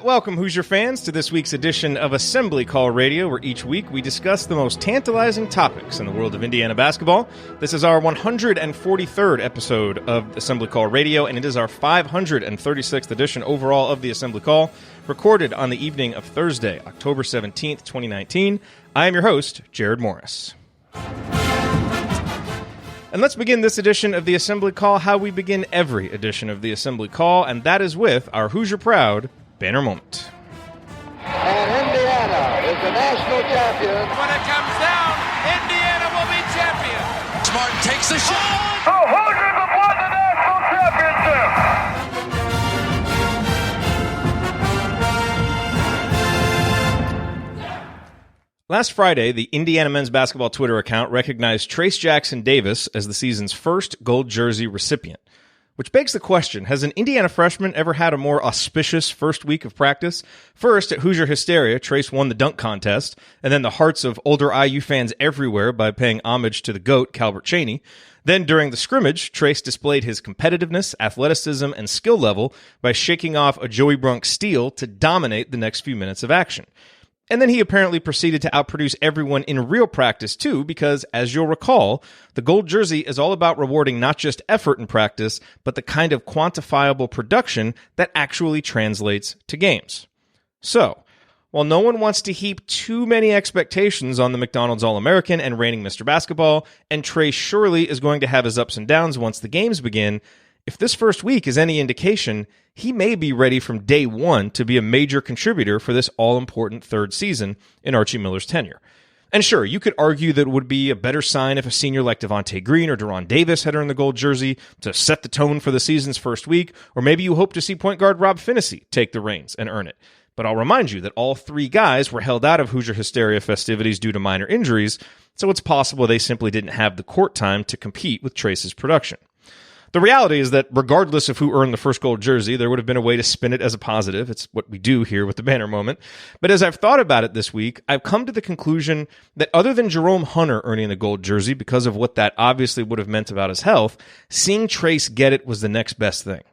welcome, Hoosier fans, to this week's edition of Assembly Call Radio, where each week we discuss the most tantalizing topics in the world of Indiana basketball. This is our 143rd episode of Assembly Call Radio, and it is our 536th edition overall of the Assembly Call, recorded on the evening of Thursday, October 17th, 2019. I am your host, Jared Morris. And let's begin this edition of the Assembly Call how we begin every edition of the Assembly Call, and that is with our Hoosier Proud banner moment. And Indiana is the national champion. When it comes down, Indiana will be champion. Smart takes the shot. The Hoosiers have won the national championship. Last Friday, the Indiana men's basketball Twitter account recognized Trayce Jackson-Davis as the season's first gold jersey recipient. Which begs the question, has an Indiana freshman ever had a more auspicious first week of practice? First, at Hoosier Hysteria, Trayce won the dunk contest, and then the hearts of older IU fans everywhere by paying homage to the GOAT, Calbert Cheaney. Then, during the scrimmage, Trayce displayed his competitiveness, athleticism, and skill level by shaking off a Joey Brunk steal to dominate the next few minutes of action. And then he apparently proceeded to outproduce everyone in real practice too, because, as you'll recall, the gold jersey is all about rewarding not just effort in practice, but the kind of quantifiable production that actually translates to games. So, while no one wants to heap too many expectations on the McDonald's All-American and reigning Mr. Basketball, and Trayce surely is going to have his ups and downs once the games begin, if this first week is any indication, he may be ready from day one to be a major contributor for this all-important third season in Archie Miller's tenure. And sure, you could argue that it would be a better sign if a senior like Devontae Green or Deron Davis had earned the gold jersey to set the tone for the season's first week, or maybe you hope to see point guard Rob Finney take the reins and earn it. But I'll remind you that all three guys were held out of Hoosier Hysteria festivities due to minor injuries, so it's possible they simply didn't have the court time to compete with Trayce's production. The reality is that regardless of who earned the first gold jersey, there would have been a way to spin it as a positive. It's what we do here with the banner moment. But as I've thought about it this week, I've come to the conclusion that other than Jerome Hunter earning the gold jersey because of what that obviously would have meant about his health, seeing Trayce get it was the next best thing.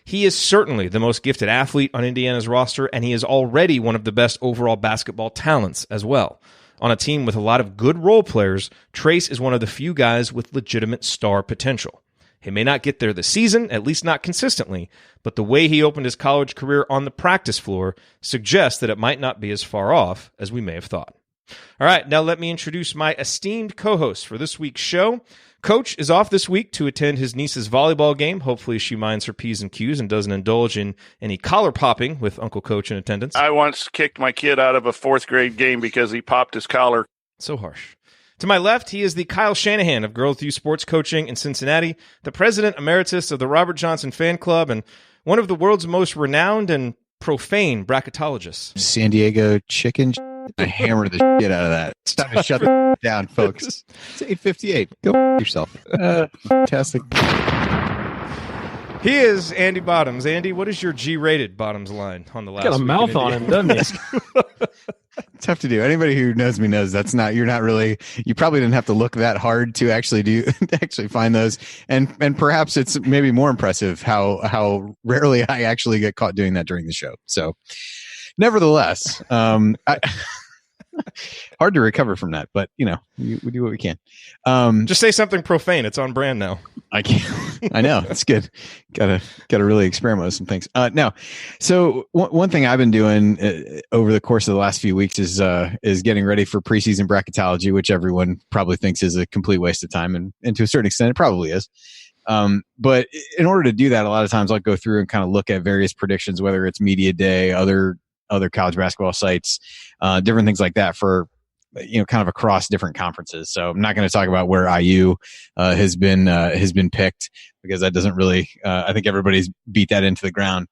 He is certainly the most gifted athlete on Indiana's roster, and he is already one of the best overall basketball talents as well. On a team with a lot of good role players, Trayce is one of the few guys with legitimate star potential. He may not get there this season, at least not consistently, but the way he opened his college career on the practice floor suggests that it might not be as far off as we may have thought. All right, now let me introduce my esteemed co-host for this week's show. Coach is off this week to attend his niece's volleyball game. Hopefully she minds her P's and Q's and doesn't indulge in any collar popping with Uncle Coach in attendance. I once kicked my kid out of a fourth grade game because he popped his collar. So harsh. To my left, he is the Kyle Shanahan of Girls Youth Sports Coaching in Cincinnati, the president emeritus of the Robert Johnson Fan Club, and one of the world's most renowned and profane bracketologists. San Diego chicken. I hammered the shit out of that. It's time to shut the down, folks. It's 8:58. Go yourself. Fantastic. He is Andy Bottoms. Andy, what is your G-rated Bottoms line on the last Got a week mouth in on him, doesn't he? Tough to do. Anybody who knows me knows you're not really, you probably didn't have to look that hard to actually find those. And perhaps it's maybe more impressive how rarely I actually get caught doing that during the show. So nevertheless, hard to recover from that, but we do what we can. Just say something profane. It's on brand now. I can't. I know, it's good. Gotta really experiment with some things. Now, so one thing I've been doing over the course of the last few weeks is getting ready for preseason bracketology, which everyone probably thinks is a complete waste of time, and to a certain extent, it probably is. But in order to do that, a lot of times I'll go through and kind of look at various predictions, whether it's Media Day, other college basketball sites, different things like that for, kind of across different conferences. So I'm not going to talk about where IU has been picked, because that doesn't really, I think everybody's beat that into the ground.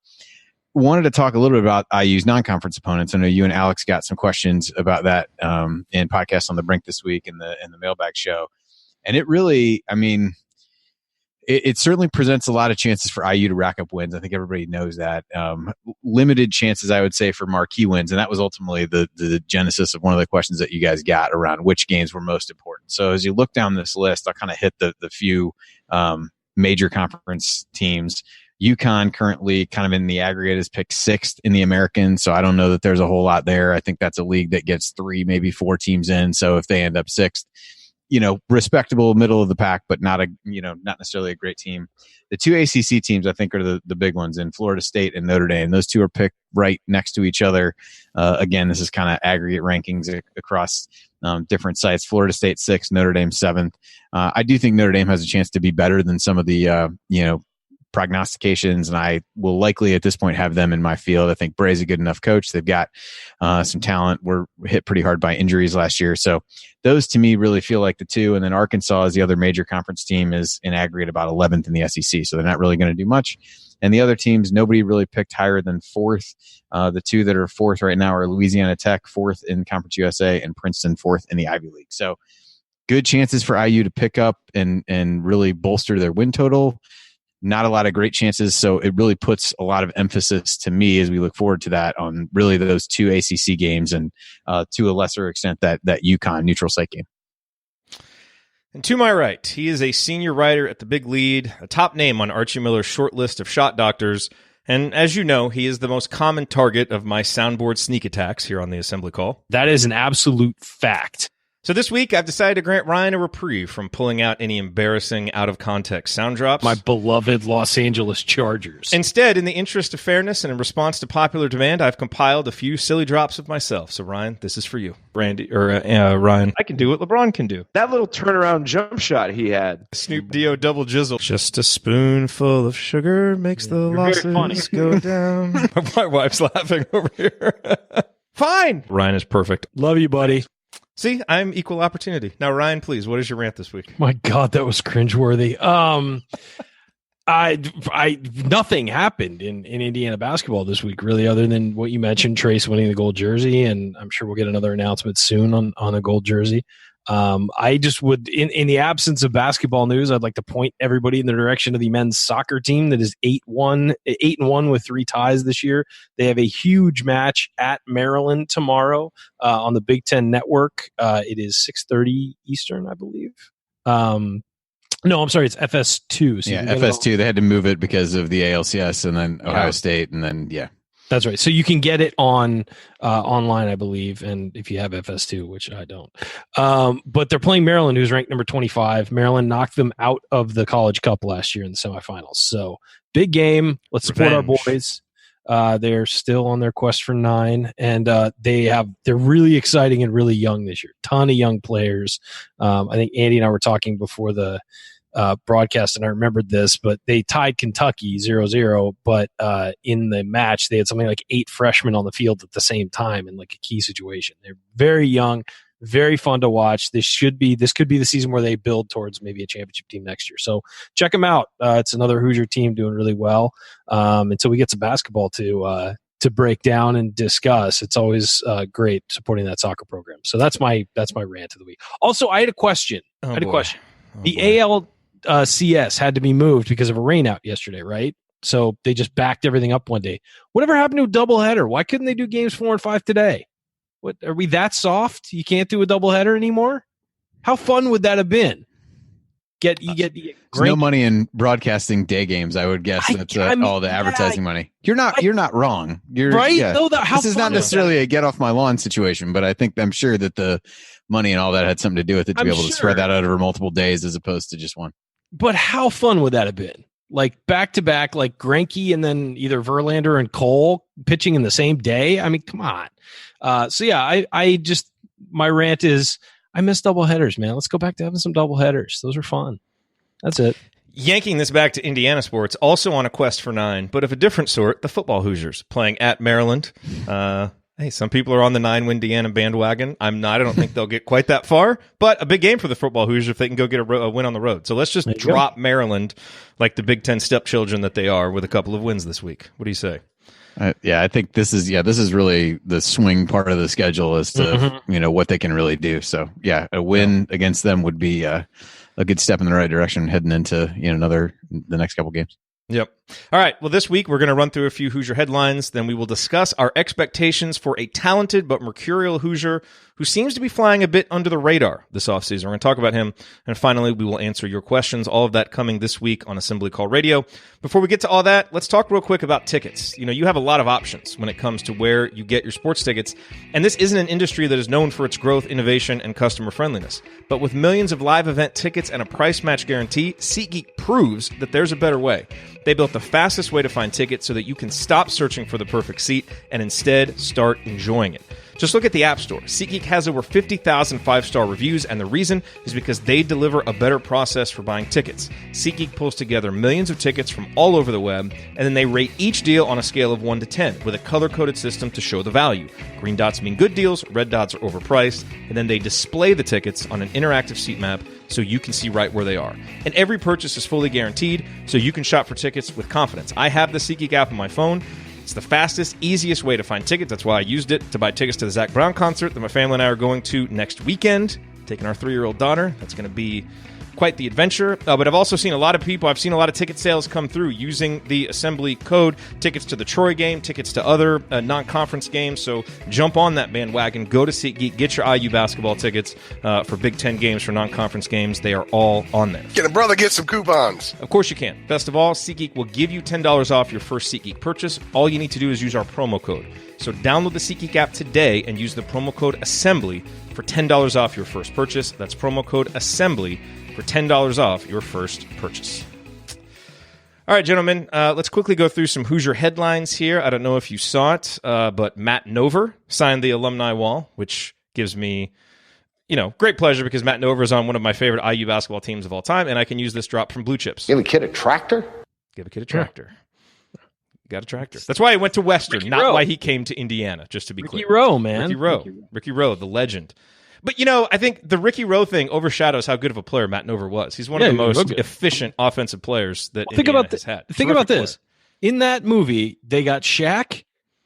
Wanted to talk a little bit about IU's non-conference opponents. I know you and Alex got some questions about that in Podcast on the Brink this week in the mailbag show. And it really, it certainly presents a lot of chances for IU to rack up wins. I think everybody knows that. Limited chances, I would say, for marquee wins. And that was ultimately the genesis of one of the questions that you guys got around which games were most important. So as you look down this list, I'll kind of hit the few major conference teams UConn currently kind of in the aggregate is picked 6th in the American. So I don't know that there's a whole lot there. I think that's a league that gets 3, maybe 4 teams in. So if they end up 6th, respectable middle of the pack, but not not necessarily a great team. The 2 ACC teams I think are the big ones in Florida State and Notre Dame. Those two are picked right next to each other. Again, this is kind of aggregate rankings across different sites. Florida State 6th, Notre Dame 7th. I do think Notre Dame has a chance to be better than some of the prognostications, and I will likely at this point have them in my field. I think Bray's a good enough coach. They've got some talent. We're hit pretty hard by injuries last year. So those to me really feel like the two. And then Arkansas is the other major conference team, is in aggregate about 11th in the SEC. So they're not really going to do much. And the other teams, nobody really picked higher than 4th. The two that are 4th right now are Louisiana Tech, 4th in Conference USA, and Princeton, 4th in the Ivy League. So good chances for IU to pick up and really bolster their win total. Not a lot of great chances, so it really puts a lot of emphasis to me as we look forward to that on really those 2 ACC games and to a lesser extent that UConn neutral site game. And to my right, he is a senior writer at The Big Lead, a top name on Archie Miller's short list of shot doctors, and as you know, he is the most common target of my soundboard sneak attacks here on the Assembly Call. That is an absolute fact. So this week, I've decided to grant Ryan a reprieve from pulling out any embarrassing, out-of-context sound drops. My beloved Los Angeles Chargers. Instead, in the interest of fairness and in response to popular demand, I've compiled a few silly drops of myself. So Ryan, this is for you. Ryan, I can do what LeBron can do. That little turnaround jump shot he had. Snoop Dio double jizzle. Just a spoonful of sugar makes the losses go down. My wife's laughing over here. Fine. Ryan is perfect. Love you, buddy. See, I'm equal opportunity. Now, Ryan, please, what is your rant this week? My God, that was cringeworthy. Nothing happened in Indiana basketball this week, really, other than what you mentioned, Trayce winning the gold jersey, and I'm sure we'll get another announcement soon on a gold jersey. I just would, in the absence of basketball news, I'd like to point everybody in the direction of the men's soccer team that is 8-1 with 3 ties this year. They have a huge match at Maryland tomorrow on the Big Ten Network. It is 6:30 Eastern, I believe. No, I'm sorry, it's FS2. So yeah, FS2. They had to move it because of the ALCS and then Ohio State, and then That's right. So you can get it on online, I believe, and if you have FS2, which I don't. But they're playing Maryland, who's ranked number 25. Maryland knocked them out of the College Cup last year in the semifinals. So big game. Let's support our boys. They're still on their quest for 9, and they're really exciting and really young this year. Ton of young players. I think Andy and I were talking before the broadcast, and I remembered this, but they tied Kentucky 0-0, but in the match they had something like 8 freshmen on the field at the same time in like a key situation. They're very young, very fun to watch. This could be the season where they build towards maybe a championship team next year. So check them out. It's another Hoosier team doing really well. Until we get some basketball to break down and discuss, it's always great supporting that soccer program. So that's my rant of the week. Also, I had a question. The ALCS had to be moved because of a rainout yesterday, right? So they just backed everything up one day. Whatever happened to a doubleheader? Why couldn't they do games 4 and 5 today? What, are we that soft? You can't do a doubleheader anymore? How fun would that have been? You get no money in broadcasting day games. I would guess that's all the advertising money. You're not wrong. You're right. Yeah. No, this is not necessarily a get off my lawn situation, but I'm sure that the money and all that had something to do with it to be able to spread that out over multiple days as opposed to just one. But how fun would that have been? Like back to back, like Greinke and then either Verlander and Cole pitching in the same day. I mean, come on. So yeah, my rant is I miss doubleheaders, man. Let's go back to having some doubleheaders. Those are fun. That's it. Yanking this back to Indiana sports, also on a quest for 9, but of a different sort, the football Hoosiers playing at Maryland. Hey, some people are on the 9-win Indiana bandwagon. I'm not. I don't think they'll get quite that far, but a big game for the football Hoosiers if they can go get a win on the road. So let's just drop Maryland like the Big Ten stepchildren that they are with a couple of wins this week. What do you say? I think this is really the swing part of the schedule as to what they can really do. So a win against them would be a good step in the right direction heading into the next couple games. Yep. All right. Well, this week we're going to run through a few Hoosier headlines. Then we will discuss our expectations for a talented but mercurial Hoosier who seems to be flying a bit under the radar this offseason. We're going to talk about him. And finally, we will answer your questions. All of that coming this week on Assembly Call Radio. Before we get to all that, let's talk real quick about tickets. You have a lot of options when it comes to where you get your sports tickets. And this isn't an industry that is known for its growth, innovation, and customer friendliness. But with millions of live event tickets and a price match guarantee, SeatGeek proves that there's a better way. They built the fastest way to find tickets so that you can stop searching for the perfect seat and instead start enjoying it. Just look at the App Store. SeatGeek has over 50,000 five-star reviews, and the reason is because they deliver a better process for buying tickets. SeatGeek pulls together millions of tickets from all over the web, and then they rate each deal on a scale of 1 to 10 with a color-coded system to show the value. Green dots mean good deals, red dots are overpriced, and then they display the tickets on an interactive seat map so you can see right where they are. And every purchase is fully guaranteed, so you can shop for tickets with confidence. I have the SeatGeek app on my phone. It's the fastest, easiest way to find tickets. That's why I used it to buy tickets to the Zach Brown concert that my family and I are going to next weekend, taking our 3-year-old daughter. That's going to be quite the adventure. But I've also seen a lot of people, I've seen a lot of ticket sales come through using the Assembly code, tickets to the Troy game, tickets to other non-conference games. So jump on that bandwagon, go to SeatGeek, get your IU basketball tickets for Big Ten games, for non-conference games. They are all on there. Can a brother get some coupons? Of course you can. Best of all, SeatGeek will give you $10 off your first SeatGeek purchase. All you need to do is use our promo code. So download the SeatGeek app today and use the promo code ASSEMBLY for $10 off your first purchase. That's promo code ASSEMBLY for $10 off your first purchase. All right, gentlemen, let's quickly go through some Hoosier headlines here. I don't know if you saw it, but Matt Nover signed the alumni wall, which gives me, great pleasure because Matt Nover is on one of my favorite IU basketball teams of all time, and I can use this drop from Blue Chips. Give a kid a tractor? Give a kid a tractor. Got a tractor. That's why he went to Western, Ricky not Rowe. why he came to Indiana, just to be clear. Ricky Rowe, man. Ricky Rowe, the legend. But, I think the Ricky Rowe thing overshadows how good of a player Matt Nover was. He's one of the most efficient offensive players that Indiana has had. Think about this. In that movie, they got Shaq,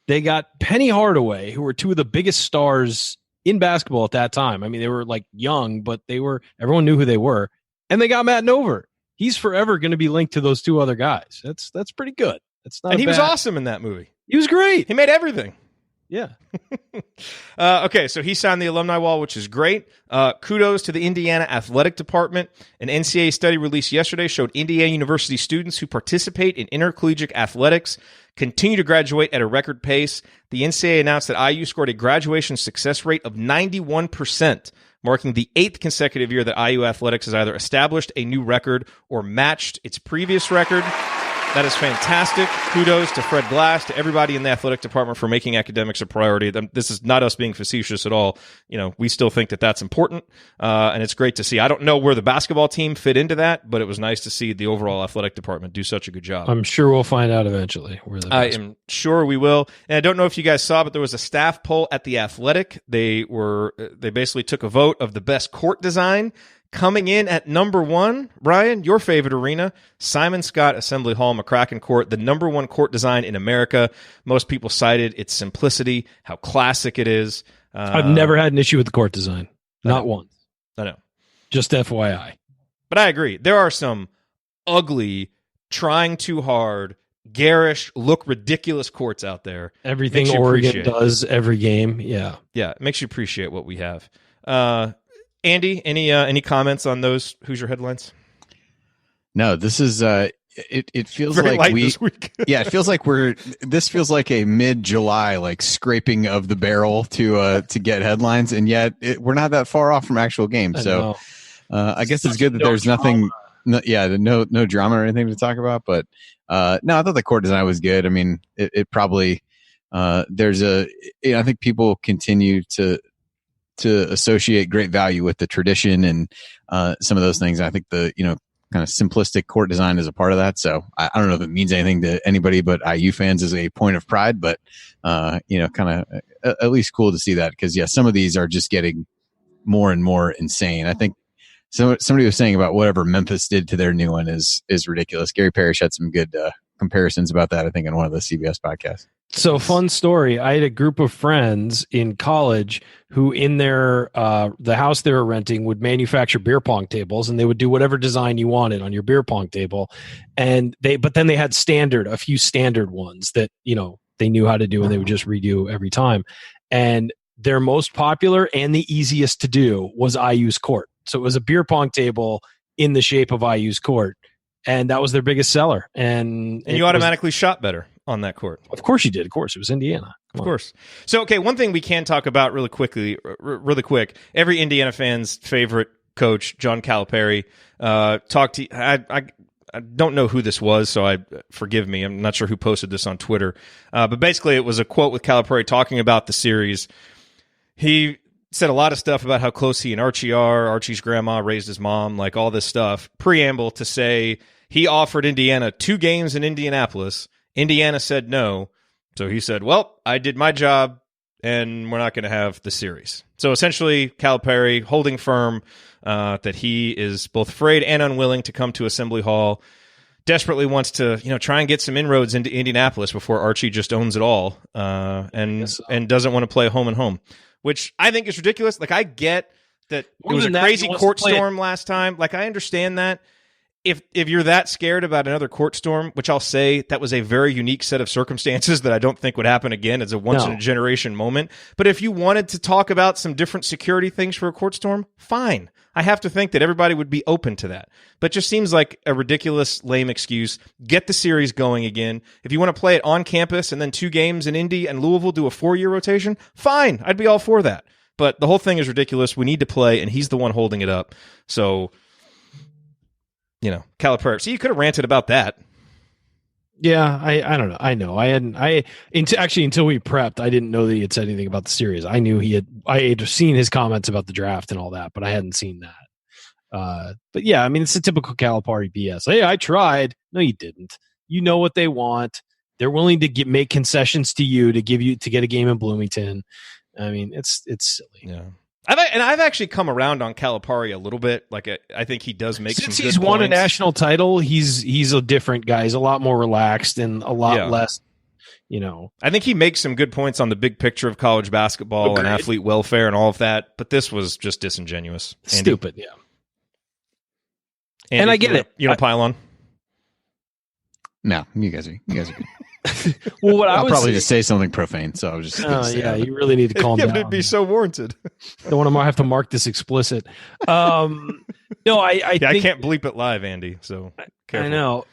they got Penny Hardaway, who were two of the biggest stars in basketball at that time. I mean, they were like young, but everyone knew who they were. And they got Matt Nover. He's forever going to be linked to those two other guys. That's pretty good. And he was awesome in that movie. He was great. He made everything. Yeah. Okay, so he signed the alumni wall, which is great. Kudos to the Indiana Athletic Department. An NCAA study released yesterday showed Indiana University students who participate in intercollegiate athletics continue to graduate at a record pace. The NCAA announced that IU scored a graduation success rate of 91%, marking the 8th consecutive year that IU athletics has either established a new record or matched its previous record. That is fantastic. Kudos to Fred Glass, to everybody in the athletic department for making academics a priority. This is not us being facetious at all. We still think that that's important, and it's great to see. I don't know where the basketball team fit into that, but it was nice to see the overall athletic department do such a good job. I'm sure we'll find out eventually. I am sure we will. And I don't know if you guys saw, but there was a staff poll at The Athletic. They basically took a vote of the best court design. Coming in at number 1, Brian, your favorite arena, Simon Scott Assembly Hall, McCracken Court, the number 1 court design in America. Most people cited its simplicity, how classic it is. I've never had an issue with the court design. Not once. I know. Just FYI. But I agree. There are some ugly, trying too hard, garish, look ridiculous courts out there. Everything Oregon does every game. Yeah. Yeah. It makes you appreciate what we have. Andy, any comments on those Hoosier headlines? No, this is it feels very like this week. Yeah, it feels like this feels like a mid-July like scraping of the barrel to get headlines, and yet we're not that far off from actual games. So I guess it's good that there's nothing no drama or anything to talk about, but no, I thought the court design was good. I mean, it probably I think people continue to associate great value with the tradition and some of those things. I think the kind of simplistic court design is a part of that. So I don't know if it means anything to anybody but IU fans as a point of pride, but kind of at least cool to see that because some of these are just getting more and more insane. I think somebody was saying about whatever Memphis did to their new one is ridiculous. Gary Parrish had some good comparisons about that, I think, on one of the CBS podcasts. So fun story. I had a group of friends in college who in their the house they were renting would manufacture beer pong tables, and they would do whatever design you wanted on your beer pong table. And but then they had a few standard ones that, they knew how to do and they would just redo every time. And their most popular and the easiest to do was IU's court. So it was a beer pong table in the shape of IU's court. And that was their biggest seller. And you automatically shot better on that court. Of course you did. Of course. It was Indiana. Of course. So, okay, one thing we can talk about really quick. Every Indiana fan's favorite coach, John Calipari, talked to I don't know who this was, so forgive me. I'm not sure who posted this on Twitter. But basically, it was a quote with Calipari talking about the series. He said a lot of stuff about how close he and Archie are. Archie's grandma raised his mom, like all this stuff. Preamble to say he offered Indiana 2 games in Indianapolis. Indiana said no. So he said, well, I did my job, and we're not going to have the series. So essentially, Calipari holding firm that he is both afraid and unwilling to come to Assembly Hall, desperately wants to try and get some inroads into Indianapolis before Archie just owns it all, and doesn't want to play home and home, which I think is ridiculous. Like, I get that it was a crazy court storm last time. Like, I understand that. If you're that scared about another court storm, which I'll say that was a very unique set of circumstances that I don't think would happen again. It's a once-in-a-generation moment. But if you wanted to talk about some different security things for a court storm, fine. I have to think that everybody would be open to that. But it just seems like a ridiculous, lame excuse. Get the series going again. If you want to play it on campus and then 2 games in Indy and Louisville do a 4-year rotation, fine. I'd be all for that. But the whole thing is ridiculous. We need to play, and he's the one holding it up. So, Calipari. So you could have ranted about that. Yeah, I don't know. I know. Until we prepped, I didn't know that he had said anything about the series. I knew I had seen his comments about the draft and all that, but I hadn't seen that. But yeah, I mean, it's a typical Calipari BS. Hey, I tried. No, you didn't. You know what they want. They're willing to make concessions to you to get a game in Bloomington. I mean, it's silly. Yeah. I've actually come around on Calipari a little bit. Like, I think he does make some good points. Since he's won a national title, he's a different guy. He's a lot more relaxed and a lot less, I think he makes some good points on the big picture of college basketball and athlete welfare and all of that. But this was just disingenuous. Andy? Stupid, yeah. Andy, and I get it. You don't pile on? No, you guys are good. Well, I'll probably just say something profane, so I was just gonna say yeah, you really need to calm down. It'd be so warranted. Don't want to have to mark this explicit. No, I can't bleep it live, Andy. So careful. I know.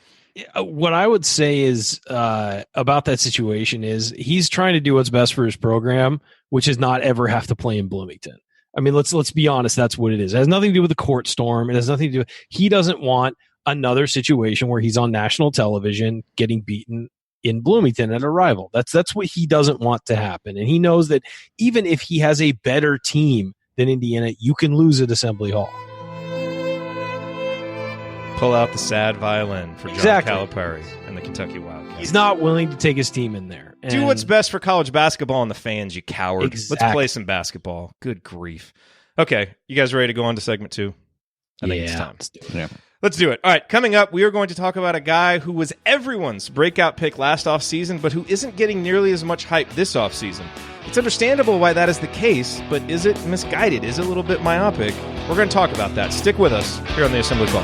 What I would say is about that situation is he's trying to do what's best for his program, which is not ever have to play in Bloomington. I mean, let's be honest. That's what it is. It has nothing to do with the court storm. It has nothing to do. He doesn't want another situation where he's on national television getting beaten in Bloomington at a rival. That's what he doesn't want to happen. And he knows that even if he has a better team than Indiana, you can lose at Assembly Hall. Pull out the sad violin for John Calipari and the Kentucky Wildcats. He's not willing to take his team in there. Do what's best for college basketball and the fans, you coward. Exactly. Let's play some basketball. Good grief. Okay, you guys ready to go on to segment 2? I think it's time. Let's do it. All right, coming up, we are going to talk about a guy who was everyone's breakout pick last offseason, but who isn't getting nearly as much hype this offseason. It's understandable why that is the case, but is it misguided? Is it a little bit myopic? We're going to talk about that. Stick with us here on the Assembly Call.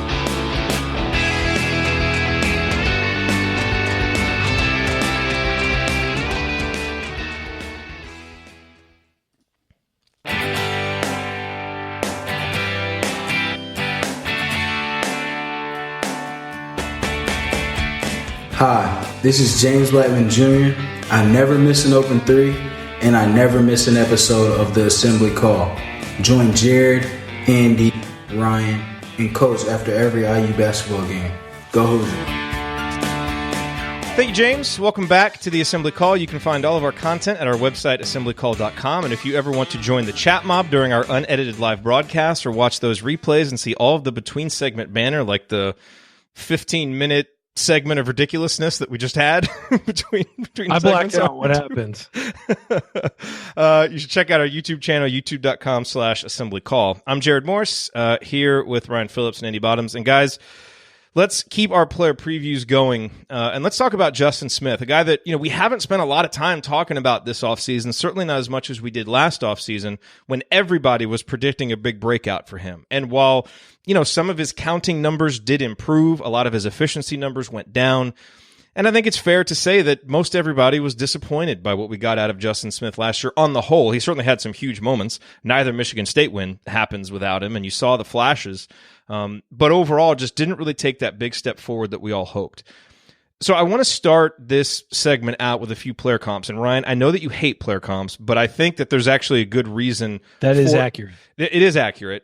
Hi, this is James Blackman Jr. I never miss an open 3, and I never miss an episode of the Assembly Call. Join Jared, Andy, Ryan, and Coach after every IU basketball game. Go Hoosiers. Thank you, James. Welcome back to the Assembly Call. You can find all of our content at our website, assemblycall.com. And if you ever want to join the chat mob during our unedited live broadcasts or watch those replays and see all of the between segment banner, like the 15-minute segment of ridiculousness that we just had between I blacked out what happened. You should check out our YouTube channel, youtube.com/assemblycall. I'm Jared Morse, here with Ryan Phillips and Andy Bottoms. And guys, let's keep our player previews going, and let's talk about Justin Smith, a guy that we haven't spent a lot of time talking about this offseason, certainly not as much as we did last offseason when everybody was predicting a big breakout for him. And while some of his counting numbers did improve, a lot of his efficiency numbers went down. And I think it's fair to say that most everybody was disappointed by what we got out of Justin Smith last year on the whole. He certainly had some huge moments. Neither Michigan State win happens without him, and you saw the flashes. But overall, just didn't really take that big step forward that we all hoped. So I want to start this segment out with a few player comps. And Ryan, I know that you hate player comps, but I think that there's actually a good reason. That is accurate. It is accurate.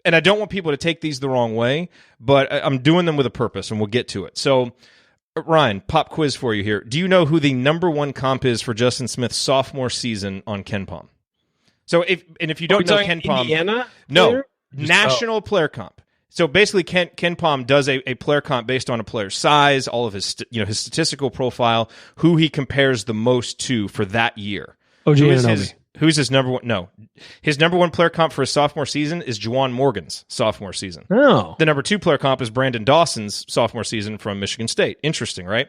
And I don't want people to take these the wrong way, but I'm doing them with a purpose, and we'll get to it. So, Ryan, pop quiz for you here. Do you know who the number one comp is for Justin Smith's sophomore season on KenPom? So if you don't know KenPom, Indiana? No, national player comp. So basically, KenPom does a player comp based on a player's size, all of his his statistical profile, who he compares the most to for that year. Who's his number one? No, his number one player comp for his sophomore season is Juwan Morgan's sophomore season. Oh, the number two player comp is Brandon Dawson's sophomore season from Michigan State. Interesting, right?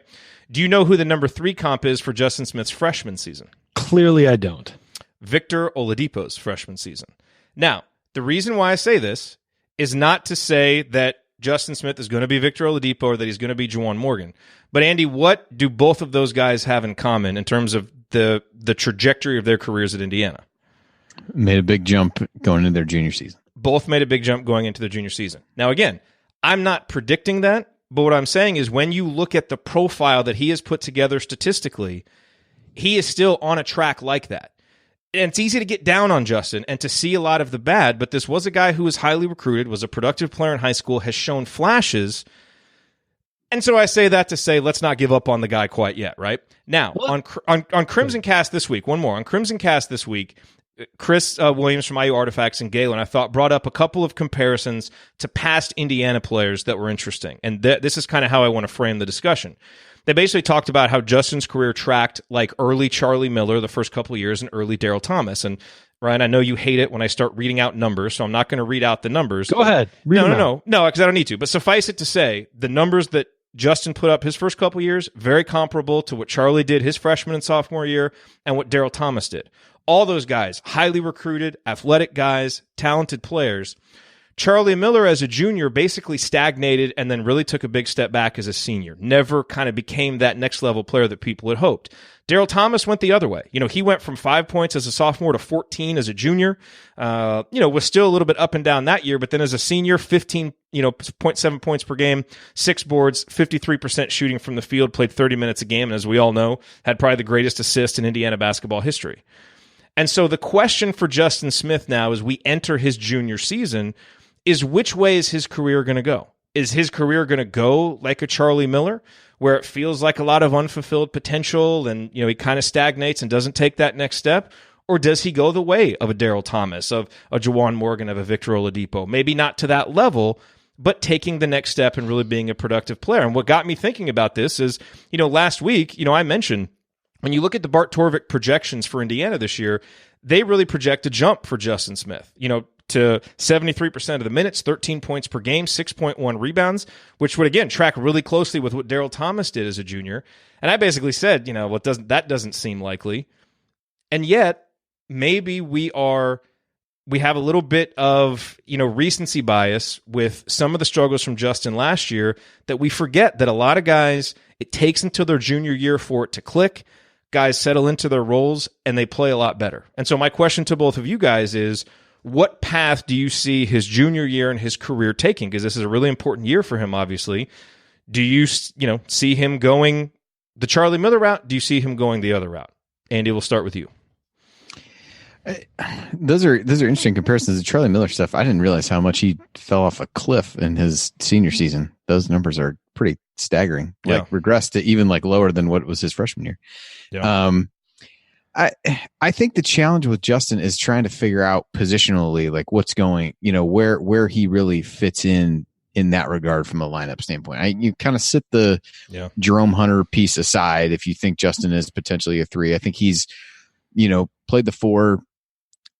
Do you know who the number three comp is for Justin Smith's freshman season? Clearly, I don't. Victor Oladipo's freshman season. Now, the reason why I say this is not to say that Justin Smith is going to be Victor Oladipo or that he's going to be Juwan Morgan. But Andy, what do both of those guys have in common in terms of the trajectory of their careers at Indiana? Made a big jump going into their junior season. Both made a big jump going into their junior season. Now, again, I'm not predicting that, but what I'm saying is when you look at the profile that he has put together statistically, he is still on a track like that. And it's easy to get down on Justin and to see a lot of the bad, but this was a guy who was highly recruited, was a productive player in high school, has shown flashes. And so I say that to say, let's not give up on the guy quite yet, right? Now, on Crimson Cast this week, one more. On Crimson Cast this week, Chris Williams from IU Artifacts and Galen, I thought, brought up a couple of comparisons to past Indiana players that were interesting. And this is kind of how I want to frame the discussion. They basically talked about how Justin's career tracked like early Charlie Miller the first couple of years and early Daryl Thomas. And Ryan, I know you hate it when I start reading out numbers, so I'm not going to read out the numbers. Go ahead. No, because I don't need to. But suffice it to say, the numbers that Justin put up his first couple of years, very comparable to what Charlie did his freshman and sophomore year and what Daryl Thomas did. All those guys, highly recruited, athletic guys, talented players. Charlie Miller as a junior basically stagnated and then really took a big step back as a senior. Never kind of became that next level player that people had hoped. Daryl Thomas went the other way. He went from 5 points as a sophomore to 14 as a junior. Was still a little bit up and down that year, but then as a senior, 0.7 points per game, 6 boards, 53% shooting from the field, played 30 minutes a game, and as we all know, had probably the greatest assist in Indiana basketball history. And so the question for Justin Smith now as we enter his junior season is which way is his career going to go? Is his career going to go like a Charlie Miller, where it feels like a lot of unfulfilled potential and he kind of stagnates and doesn't take that next step? Or does he go the way of a Daryl Thomas, of a Juwan Morgan, of a Victor Oladipo? Maybe not to that level, but taking the next step and really being a productive player. And what got me thinking about this is, last week, I mentioned when you look at the Bart Torvik projections for Indiana this year, they really project a jump for Justin Smith. To 73% of the minutes, 13 points per game, 6.1 rebounds, which would, again, track really closely with what Daryl Thomas did as a junior. And I basically said, that doesn't seem likely. And yet, maybe we have a little bit of, recency bias with some of the struggles from Justin last year that we forget that a lot of guys, it takes until their junior year for it to click. Guys settle into their roles and they play a lot better. And so my question to both of you guys is, what path do you see his junior year and his career taking? Because this is a really important year for him, obviously. Do you, see him going the Charlie Miller route? Do you see him going the other route? Andy, we'll start with you. Those are interesting comparisons. The Charlie Miller stuff, I didn't realize how much he fell off a cliff in his senior season. Those numbers are pretty staggering. Yeah. Regressed to even lower than what was his freshman year. Yeah. I think the challenge with Justin is trying to figure out positionally, what's going, where he really fits in that regard from a lineup standpoint. You kind of sit the Jerome Hunter piece aside if you think Justin is potentially a 3. I think he's, played the 4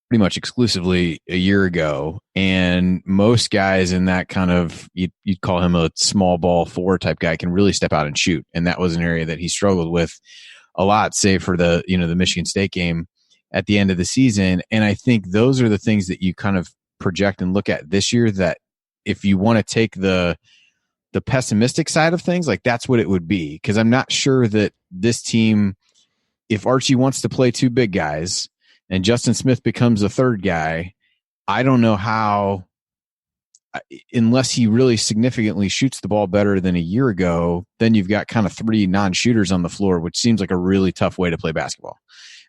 pretty much exclusively a year ago. And most guys in that kind of, you'd call him a small ball 4 type guy, can really step out and shoot. And that was an area that he struggled with a lot, save for the Michigan State game at the end of the season. And I think those are the things that you kind of project and look at this year, that if you want to take the pessimistic side of things, like that's what it would be. Cause I'm not sure that this team, if Archie wants to play 2 big guys and Justin Smith becomes a 3rd guy, I don't know how, unless he really significantly shoots the ball better than a year ago, then you've got kind of 3 non-shooters on the floor, which seems like a really tough way to play basketball.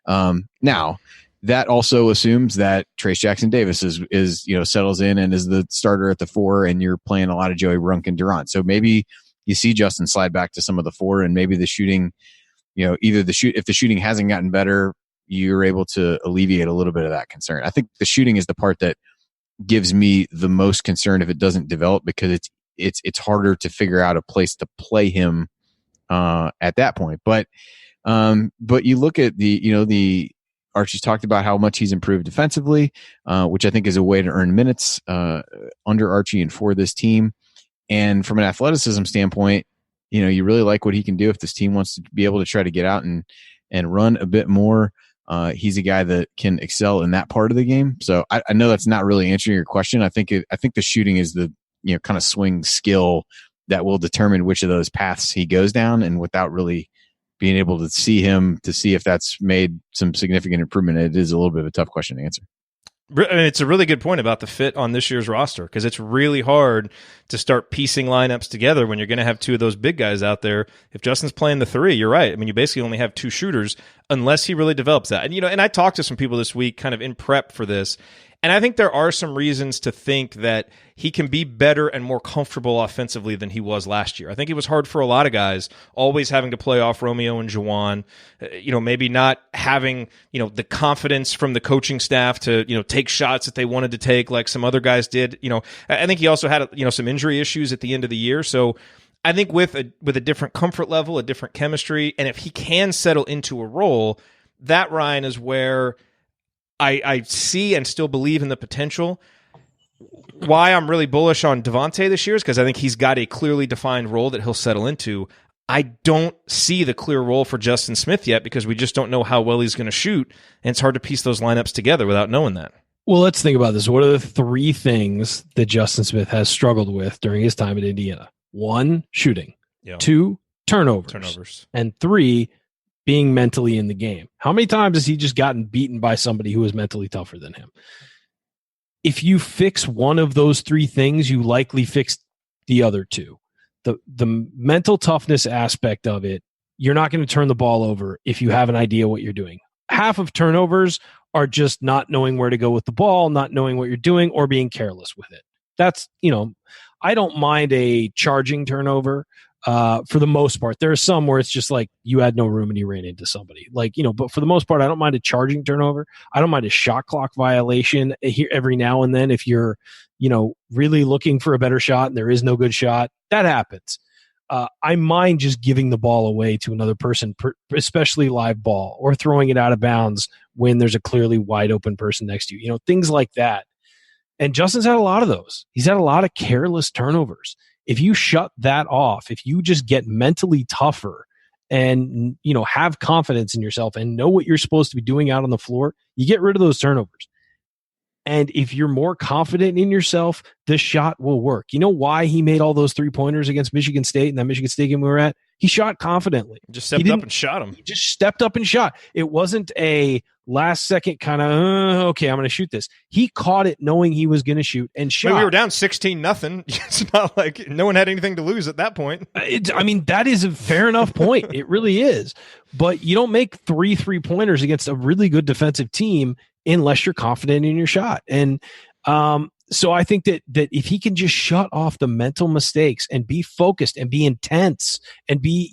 Now that also assumes that Trayce Jackson-Davis is settles in and is the starter at the 4, and you're playing a lot of Joey Brunk and Durant. So maybe you see Justin slide back to some of the 4, and maybe the shooting, if the shooting hasn't gotten better, you're able to alleviate a little bit of that concern. I think the shooting is the part that gives me the most concern if it doesn't develop, because it's harder to figure out a place to play him at that point. But you look at the Archie's talked about how much he's improved defensively, which I think is a way to earn minutes under Archie and for this team. And from an athleticism standpoint, you really like what he can do if this team wants to be able to try to get out and run a bit more. He's a guy that can excel in that part of the game. So I know that's not really answering your question. I think the shooting is the kind of swing skill that will determine which of those paths he goes down, and without really being able to see him to see if that's made some significant improvement, it is a little bit of a tough question to answer. I mean, it's a really good point about the fit on this year's roster, because it's really hard to start piecing lineups together when you're going to have 2 of those big guys out there. If Justin's playing the 3, you're right. I mean, you basically only have 2 shooters unless he really develops that. And I talked to some people this week kind of in prep for this, and I think there are some reasons to think that he can be better and more comfortable offensively than he was last year. I think it was hard for a lot of guys, always having to play off Romeo and Juwan, maybe not having, the confidence from the coaching staff to, take shots that they wanted to take like some other guys did. I think he also had, some injury issues at the end of the year. So I think with a different comfort level, a different chemistry, and if he can settle into a role, that, Ryan, is where I see and still believe in the potential. Why I'm really bullish on Devontae this year is because I think he's got a clearly defined role that he'll settle into. I don't see the clear role for Justin Smith yet, because we just don't know how well he's going to shoot, and it's hard to piece those lineups together without knowing that. Well, let's think about this. What are the 3 things that Justin Smith has struggled with during his time at Indiana? 1, shooting. Yeah. 2, turnovers. And 3, being mentally in the game. How many times has he just gotten beaten by somebody who is mentally tougher than him? If you fix one of those 3 things, you likely fix the other 2. The mental toughness aspect of it, you're not going to turn the ball over if you have an idea what you're doing. Half of turnovers are just not knowing where to go with the ball, not knowing what you're doing, or being careless with it. That's, I don't mind a charging turnover. For the most part, there are some where it's just like you had no room and you ran into somebody, but for the most part, I don't mind a charging turnover. I don't mind a shot clock violation here every now and then. If you're, really looking for a better shot and there is no good shot, that happens. I mind just giving the ball away to another person, especially live ball, or throwing it out of bounds when there's a clearly wide open person next to you, things like that. And Justin's had a lot of those. He's had a lot of careless turnovers. If you shut that off, if you just get mentally tougher and, have confidence in yourself and know what you're supposed to be doing out on the floor, you get rid of those turnovers. And if you're more confident in yourself, the shot will work. You know why he made all those 3-pointers against Michigan State in that Michigan State game we were at? He shot confidently. Just stepped up and shot him. He just stepped up and shot. It wasn't a last second kind of, okay, I'm going to shoot this. He caught it knowing he was going to shoot and shot. We were down 16-0. It's not like no one had anything to lose at that point. That is a fair enough point. It really is. But you don't make 3 3-pointers against a really good defensive team unless you're confident in your shot. And so I think that if he can just shut off the mental mistakes and be focused and be intense and be,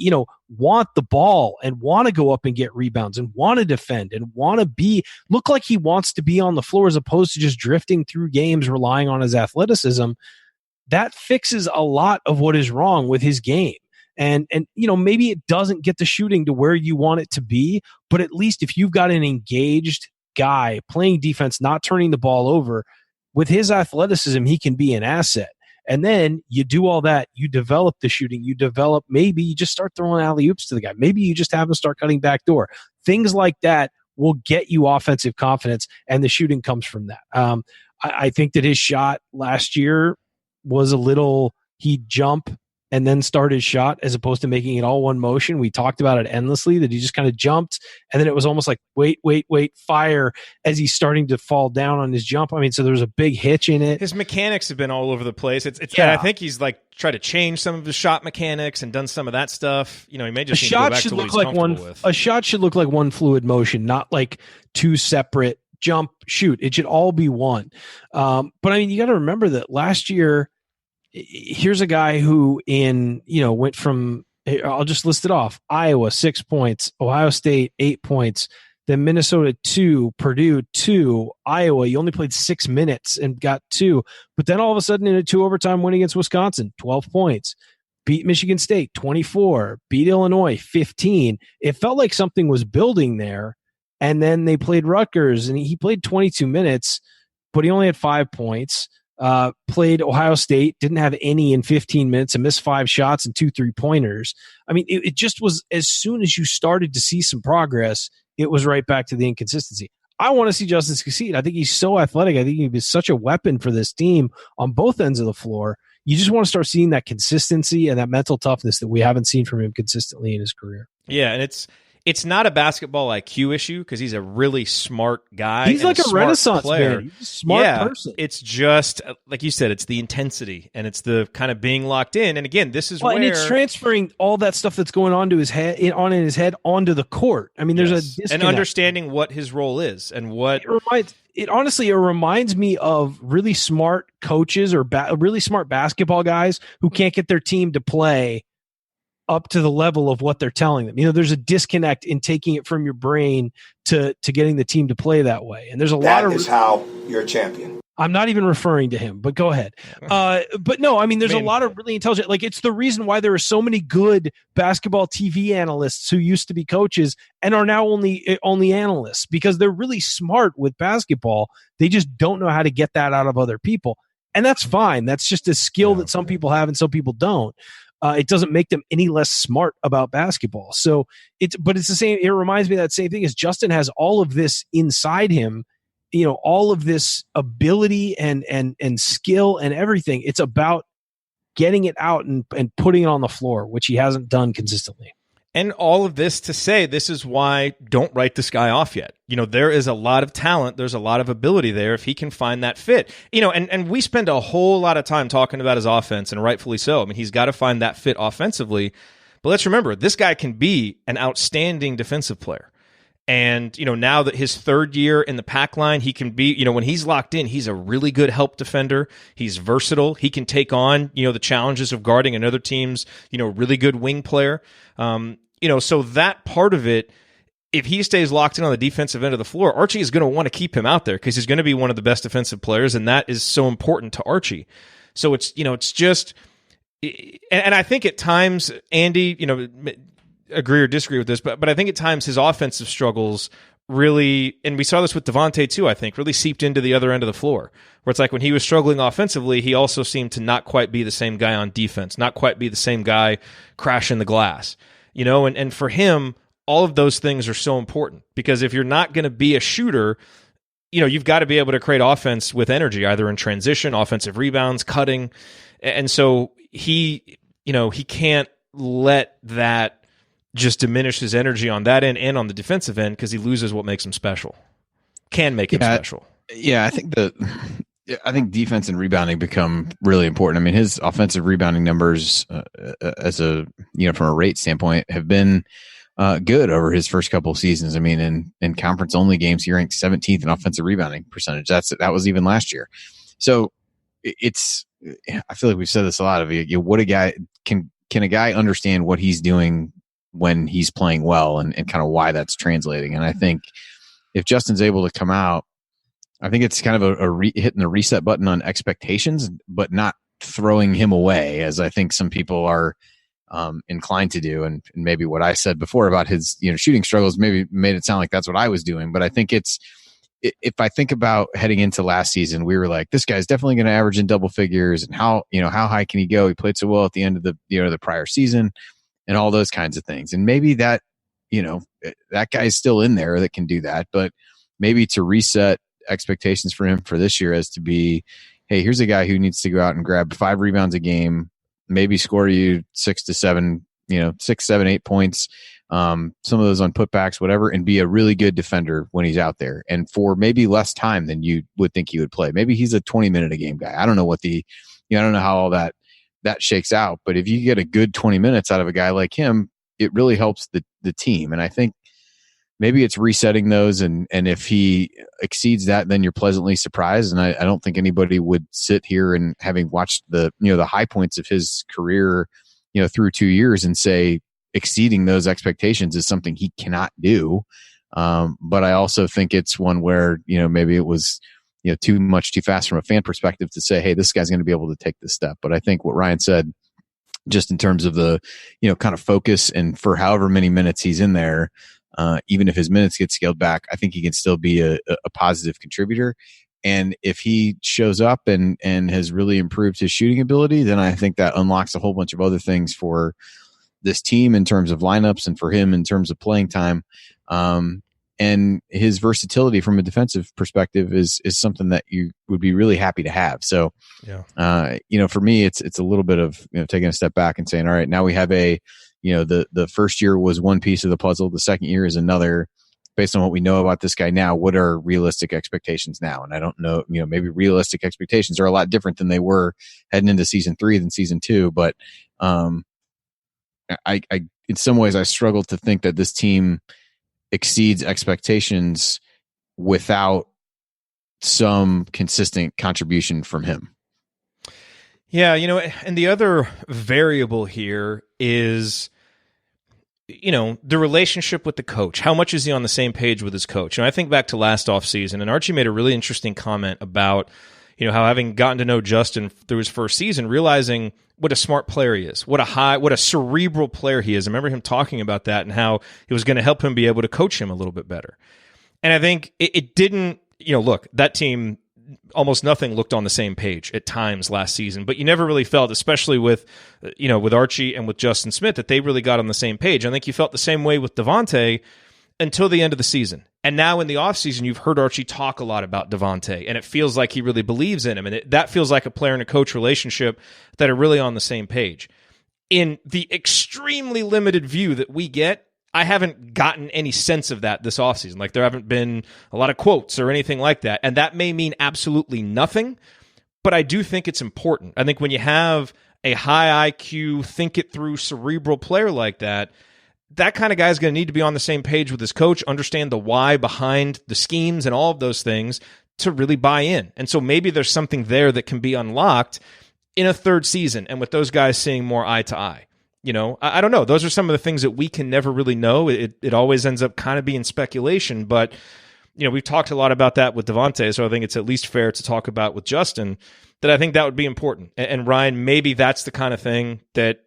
want the ball and want to go up and get rebounds and want to defend and want to look like he wants to be on the floor as opposed to just drifting through games, relying on his athleticism, that fixes a lot of what is wrong with his game. And maybe it doesn't get the shooting to where you want it to be, but at least if you've got an engaged guy playing defense, not turning the ball over. With his athleticism, he can be an asset. And then you do all that. You develop the shooting. Maybe you just start throwing alley-oops to the guy. Maybe you just have him start cutting back door. Things like that will get you offensive confidence, and the shooting comes from that. I think that his shot last year was a little, he'd jump and then start his shot as opposed to making it all one motion. We talked about it endlessly, that he just kind of jumped, and then it was almost like, wait, fire, as he's starting to fall down on his jump. I mean, so there's a big hitch in it. His mechanics have been all over the place. It's that I think he's like tried to change some of his shot mechanics and done some of that stuff. He may just need to go back to what he's comfortable with. A shot should look like one fluid motion, not like two separate jump, shoot. It should all be one. But I mean, you got to remember that last year, here's a guy who went from, I'll just list it off: Iowa 6 points, Ohio State 8 points, then Minnesota 2, Purdue 2, Iowa. You only played 6 minutes and got 2, but then all of a sudden in a 2 overtime win against Wisconsin, 12 points, beat Michigan State 24, beat Illinois 15. It felt like something was building there, and then they played Rutgers and he played 22 minutes, but he only had 5 points. Played Ohio State, didn't have any in 15 minutes and missed 5 shots and 2 3-pointers. I mean, it just was, as soon as you started to see some progress, it was right back to the inconsistency. I want to see Justin succeed. I think he's so athletic. I think he'd be such a weapon for this team on both ends of the floor. You just want to start seeing that consistency and that mental toughness that we haven't seen from him consistently in his career. Yeah, and it's not a basketball IQ issue because he's a really smart guy. He's like a Renaissance player. Man. He's a smart person. It's just, like you said, it's the intensity and it's the kind of being locked in. And again, this is where... And it's transferring all that stuff that's going on to his head, in his head onto the court. I mean, there's a disconnect. And understanding what his role is and what... It reminds me of really smart coaches or really smart basketball guys who can't get their team to play up to the level of what they're telling them. There's a disconnect in taking it from your brain to getting the team to play that way. And there's that is how you're a champion. I'm not even referring to him, but go ahead. But no, I mean, there's a lot of really intelligent, like, it's the reason why there are so many good basketball TV analysts who used to be coaches and are now only analysts, because they're really smart with basketball. They just don't know how to get that out of other people. And that's fine. That's just a skill that some people have and some people don't. It doesn't make them any less smart about basketball. So it's the same. It reminds me of that same thing as Justin has all of this inside him, all of this ability and skill and everything. It's about getting it out and putting it on the floor, which he hasn't done consistently. And all of this to say, this is why don't write this guy off yet. There is a lot of talent. There's a lot of ability there if he can find that fit. And we spend a whole lot of time talking about his offense, and rightfully so. I mean, he's got to find that fit offensively. But let's remember, this guy can be an outstanding defensive player. And, now that his third year in the pack line, he can be, when he's locked in, he's a really good help defender. He's versatile. He can take on, the challenges of guarding another team's, really good wing player. So that part of it, if he stays locked in on the defensive end of the floor, Archie is going to want to keep him out there because he's going to be one of the best defensive players, and that is so important to Archie. So it's, it's just, and I think at times, Andy, agree or disagree with this, but I think at times his offensive struggles really, and we saw this with Devontae too, I think, really seeped into the other end of the floor, where it's like when he was struggling offensively, he also seemed to not quite be the same guy on defense, not quite be the same guy crashing the glass, and for him, all of those things are so important, because if you're not going to be a shooter, you've got to be able to create offense with energy, either in transition, offensive rebounds, cutting. And so he can't let that just diminish his energy on that end and on the defensive end, because he loses what makes him special. Can make him special. Yeah, I think defense and rebounding become really important. I mean, his offensive rebounding numbers, as a from a rate standpoint, have been good over his first couple of seasons. I mean, in conference only games, he ranked 17th in offensive rebounding percentage. That was even last year. So I feel like we've said this a lot of what a guy can a guy understand what he's doing when he's playing well, and kind of why that's translating. And I think if Justin's able to come out, I think it's kind of hitting the reset button on expectations, but not throwing him away, as I think some people are inclined to do. And maybe what I said before about his shooting struggles maybe made it sound like that's what I was doing. But I think it's if I think about heading into last season, we were like, this guy's definitely going to average in double figures, and how high can he go? He played so well at the end of the prior season, and all those kinds of things. And maybe that guy's still in there that can do that, but maybe to reset expectations for him for this year as to be, hey, here's a guy who needs to go out and grab 5 rebounds a game, maybe score you 6 to 7, 6, 7, 8 points, some of those on putbacks, whatever, and be a really good defender when he's out there, and for maybe less time than you would think he would play. Maybe he's a 20-minute a game guy. I don't know I don't know how all that shakes out, but if you get a good 20 minutes out of a guy like him, it really helps the team. And I think maybe it's resetting those, and if he exceeds that, then you're pleasantly surprised. And I don't think anybody would sit here and, having watched the high points of his career, through 2 years, and say exceeding those expectations is something he cannot do. But I also think it's one where, maybe it was, too much too fast from a fan perspective to say, hey, this guy's going to be able to take this step. But I think what Ryan said, just in terms of the, kind of focus, and for however many minutes he's in there, even if his minutes get scaled back, I think he can still be a positive contributor. And if he shows up and has really improved his shooting ability, then I think that unlocks a whole bunch of other things for this team in terms of lineups, and for him in terms of playing time. And his versatility from a defensive perspective is something that you would be really happy to have. So, for me, it's a little bit of, taking a step back and saying, all right, now we have the first year was one piece of the puzzle. The second year is another. Based on what we know about this guy now, what are realistic expectations now? And I don't know, maybe realistic expectations are a lot different than they were heading into season 3 than season 2. But I in some ways, I struggle to think that this team exceeds expectations without some consistent contribution from him. Yeah, and the other variable here is, the relationship with the coach. How much is he on the same page with his coach? And I think back to last offseason, and Archie made a really interesting comment about, how having gotten to know Justin through his first season, realizing what a smart player he is, what a cerebral player he is. I remember him talking about that and how it was going to help him be able to coach him a little bit better. And I think it didn't, look, that team, almost nothing looked on the same page at times last season, but you never really felt, especially with Archie and with Justin Smith, that they really got on the same page. I think you felt the same way with Devontae until the end of the season. And now in the offseason, you've heard Archie talk a lot about Devontae, and it feels like he really believes in him. And that feels like a player and a coach relationship that are really on the same page. In the extremely limited view that we get, I haven't gotten any sense of that this offseason. Like, there haven't been a lot of quotes or anything like that. And that may mean absolutely nothing, but I do think it's important. I think when you have a high IQ, think it through, cerebral player like that, that kind of guy is going to need to be on the same page with his coach, understand the why behind the schemes and all of those things to really buy in. And so maybe there's something there that can be unlocked in a third season, and with those guys seeing more eye to eye. I don't know. Those are some of the things that we can never really know. It always ends up kind of being speculation, but we've talked a lot about that with Devontae, so I think it's at least fair to talk about with Justin, that I think that would be important. And Ryan, maybe that's the kind of thing that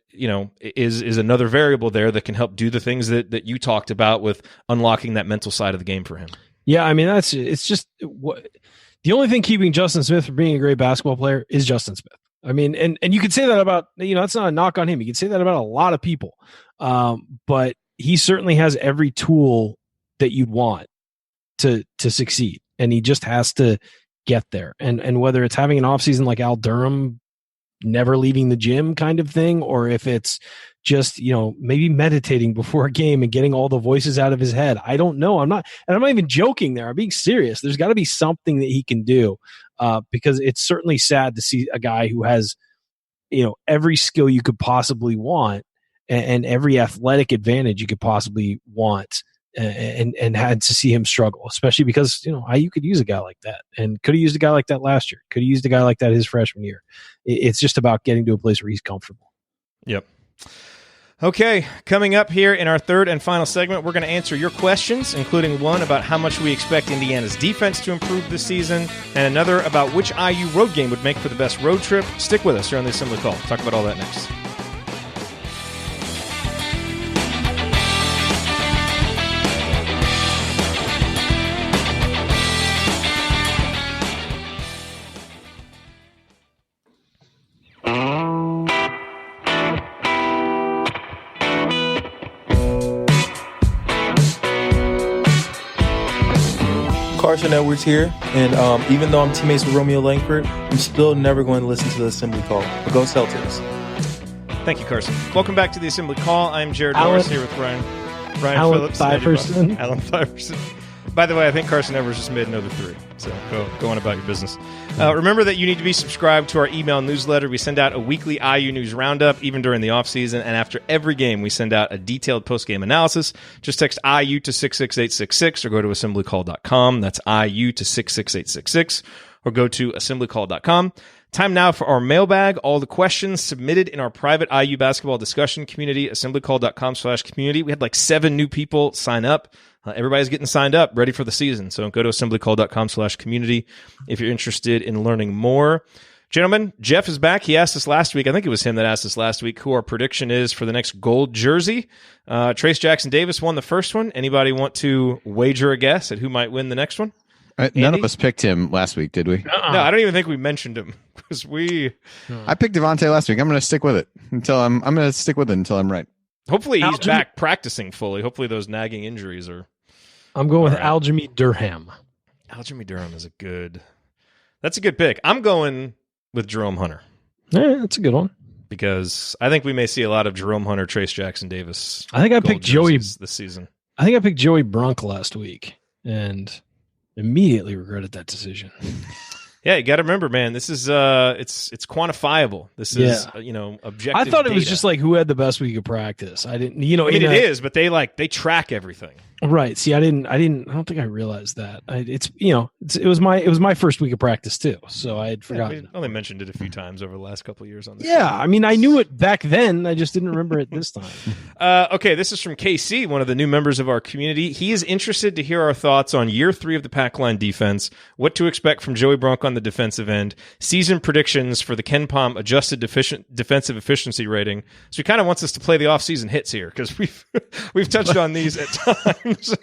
is another variable there that can help do the things that you talked about with unlocking that mental side of the game for him. Yeah, I mean, it's just the only thing keeping Justin Smith from being a great basketball player is Justin Smith. I mean, and you could say that about, that's not a knock on him. You could say that about a lot of people. But he certainly has every tool that you'd want to succeed. And he just has to get there. And whether it's having an offseason like Al Durham, never leaving the gym kind of thing, or if it's just, maybe meditating before a game and getting all the voices out of his head. I don't know. I'm not even joking there. I'm being serious. There's got to be something that he can do, because it's certainly sad to see a guy who has, every skill you could possibly want and every athletic advantage you could possibly want, and had to see him struggle, especially because, IU could use a guy like that, and could have used a guy like that last year, could have used a guy like that his freshman year. It's just about getting to a place where he's comfortable. Yep. Okay, coming up here in our third and final segment, we're going to answer your questions, including one about how much we expect Indiana's defense to improve this season, and another about which IU road game would make for the best road trip. Stick with us here on the Assembly Call. Talk about all that next. Carson Edwards here, and even though I'm teammates with Romeo Langford, I'm still never going to listen to the assembly call. But go Celtics. Thank you, Carson. Welcome back to the Assembly Call. I'm Jared Norris here with Ryan Phillips. Alan Fiverson. By the way, I think Carson Edwards just made another 3. So go on about your business. Remember that you need to be subscribed to our email newsletter. We send out a weekly IU news roundup, even during the offseason. And after every game, we send out a detailed post-game analysis. Just text IU to 66866 or go to assemblycall.com. That's IU to 66866 or go to assemblycall.com. Time now for our mailbag. All the questions submitted in our private IU basketball discussion community, assemblycall.com/community. We had like 7 new people sign up. Everybody's getting signed up, ready for the season. So go to assemblycall.com/community if you're interested in learning more. Gentlemen, Jeff is back. He asked us last week, I think it was him that asked us last week, who our prediction is for the next gold jersey. Trayce Jackson-Davis won the first one. Anybody want to wager a guess at who might win the next one? None of us picked him last week, did we? No, I don't even think we mentioned him because I picked Devontae last week. I'm going to stick with it until I'm going to stick with it until I'm right. Hopefully he's back practicing fully. Hopefully those nagging injuries are. I'm going with Aljamain Durham. Aljamain Durham is that's a good pick. I'm going with Jerome Hunter. Yeah, that's a good one. Because I think we may see a lot of Jerome Hunter, Trayce Jackson-Davis. I think I picked Joey this season. I think I picked Joey Brunk last week and immediately regretted that decision. Yeah, you got to remember, man. This is it's quantifiable. This is objective. I thought it was data. just like who had the best week of practice. I didn't, I mean, it is, but they track everything. Right. See, I don't think I realized that. It was my first week of practice too, so I had forgotten. We only mentioned it a few times over the last couple of years on this. Yeah, show. I mean, I knew it back then. I just didn't remember it this time. Okay, this is from KC, one of the new members of our community. He is interested to hear our thoughts on year 3 of the pack line defense, what to expect from Joey Brunk on the defensive end, season predictions for the Ken Pom adjusted defensive efficiency rating. So he kind of wants us to play the offseason hits here because we've touched on these at times.